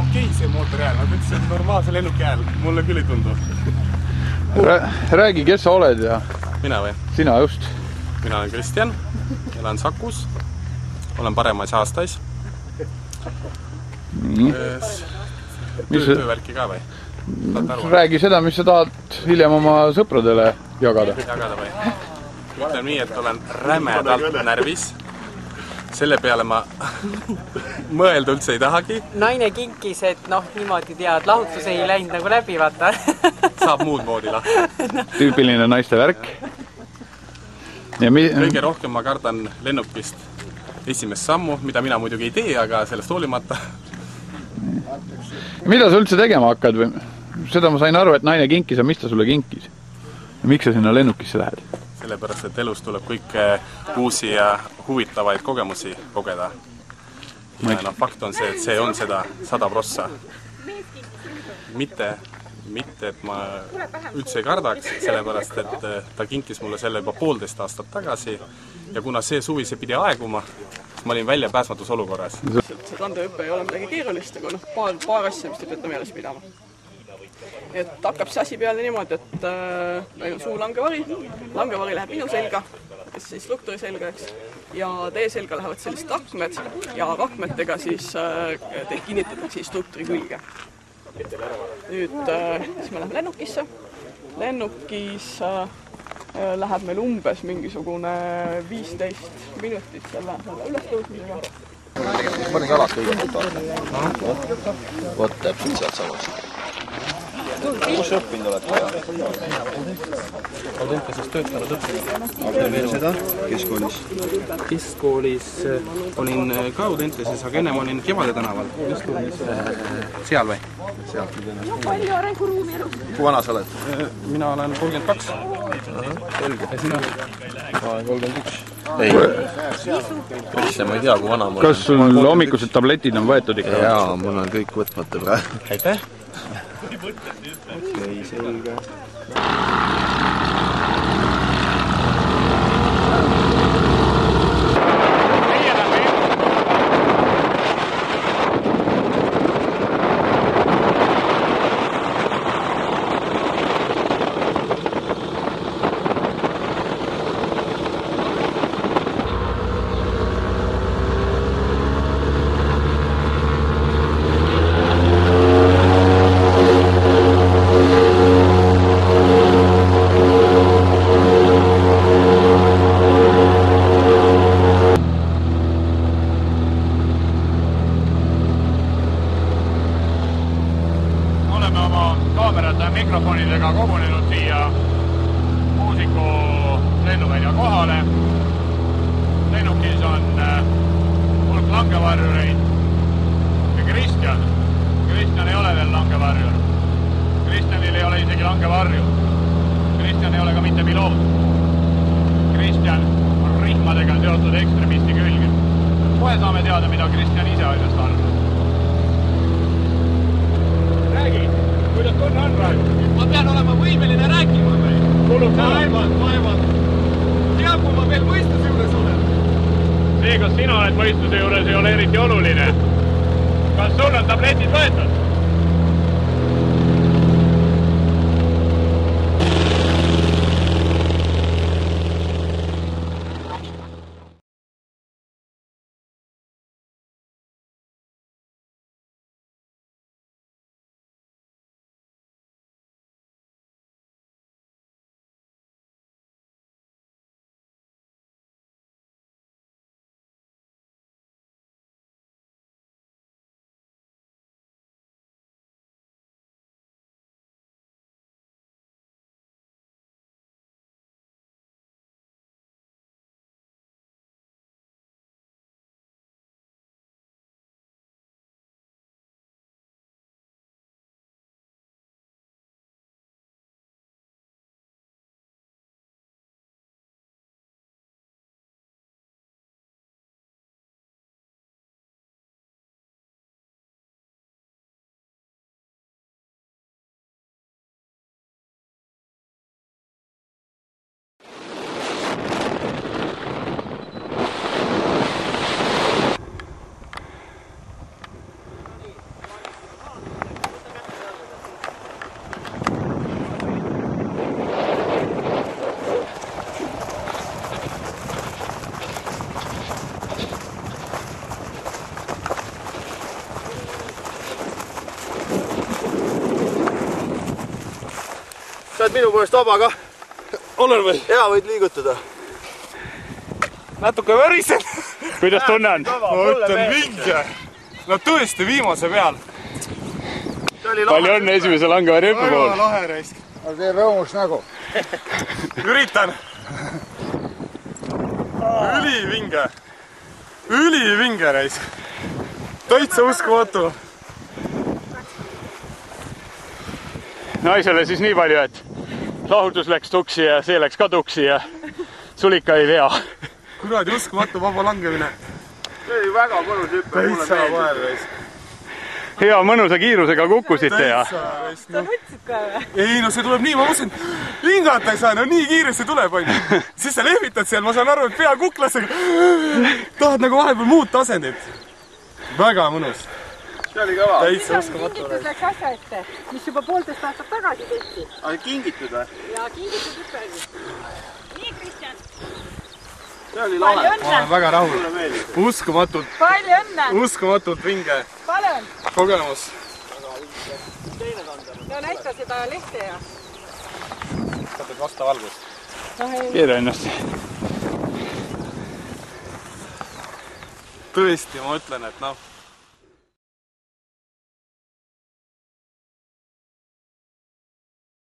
okei see mootori hääl, aga see on normaalse lennuki hääl, mulle küll ei tundu. Räägi, kes sa oled ja... Mina või? Sina just. Mina olen Kristjan, elan Sakus, olen paremais aastais. Töövärki ka või? Räägi seda, mis sa tahad hiljem oma sõpradele jagada. Jagada või? Ütlen nii, et olen rämedalt närvis. Selle peale ma mõelda üldse ei tahagi. Naine kinkis, et niimoodi tead, lahutus ei läinud nagu läbi, vaata. Saab muud moodi lahti. Tüüpiline naiste värk. Kõige rohkem ma kardan lennukist esimest sammu, mida mina muidugi ei tee, aga sellest hoolimata. Mida sa üldse tegema hakkad? Seda ma sain aru, et naine kinkis, aga mis ta sulle kinkis? Ja miks sa sinna lennukisse lähed? Sellepärast, et elus tuleb kõike uusi ja huvitavaid kogemusi kogeda. Ja fakt on see, et see on seda 100%. Mitte, et ma üldse ei kardaks, sellepärast, et ta kinkis mulle selle juba 1,5 aastat tagasi ja kuna see suvi see pidi aeguma, siis ma olin välja pääsmatus olukorras. See randeõppe ei ole midagi keerulist, aga paar asja, mis te peate meeles pidama. Et hakkab see asi peale niimoodi, et meil on suur langevari läheb minu selga, siis instruktori selga, eks, ja teie selga lähevad sellised rakmed ja rakmetega siis teid kinnitatakse instruktori külge. Nüüd siis me läheme lennukisse. Lennukis läheb meil umbes mingisugune 15 minutit selle ülestõusmisega. Mõnes alas kõige võt täpselt sealt samast. Kus õppinud oled? Audenteses töötanud õppinud. Aga seda? Keskkoolis? Keskkoolis olin ka Audenteses, aga ennem olin Kevade tänaval. Seal või? Seal. Palju arenguruumi elus? Kui vana sa oled? Mina olen 32. Selge. Ja sina? Ma olen 31. Ei, Kristjan, ma ei tea, kui vana ma olen. Kas sul hommikused tabletid on võetud ikka? Jaa, mul on kõik võtmata praegu. Aitäh! Okei, selge. kaamerate ja mikrofonidega kogunenud siia Muusiku lennuvälja kohale. Lennukis on hulk langevarjureid ja Kristjan ei ole veel langevarjur. Kristjanil ei ole isegi langevarju. Kristjan ei ole ka mitte piloot. Kristjan on rihmadega seotud ekstremisti külge. Kohe saame teada, mida Kristjan ise asjast arvab. Räägi, kuidas tunne on praegu? Ma pean olema võimeline rääkima või? Kulub vaevalt. Teab, kui ma veel võistluse juures olen. See, kas sina oled võistluse juures, ei ole eriti oluline. Kas sul on tabletid võetud? oled minu poolest vaba ka. olen või? Hea, võid liigutada. Natuke värised. kuidas tunne on? Ma ütlen vinge. No tõesti viimase peal. Palju õnne esimese langevarju hüppe pool. Väga lahe raisk. Ma teen rõõmus nägu. Üritan. Ülivinge. Ülivinge raisk. Täitsa uskumatu. Naisele siis nii palju, et lahutus läks tuksi ja see läks ka tuksi ja sul ikka ei vea. Kuradi uskumatu vaba langemine. See oli väga mõnus hüppe. Täitsa vael raisk. Hea mõnusa kiirusega kukkusite ja... sa nutsid ka või? Ei no see tuleb nii, ma mõtlesin, hingata ei saa, no nii kiiresti tuleb on. Siis sa lehvitad seal, ma saan aru, et pea kuklasega. Tahad nagu vahepeal muud tasendit. Väga mõnus. See oli kõva. Täitsa uskumatu. Kingitus läks asja ette, mis juba 1,5 aastat tagasi tehti. Aga kingitud või? Ja kingitus hüppegi. Nii, Kristjan. See oli lahe. Ma olen väga rahul. Uskumatult. Palju õnne. Uskumatult vinge. Palun. Kogemus. No näita seda lehte ja. Saatad vasta valgust. Keera ennast. Tõesti, ma ütlen, et noh,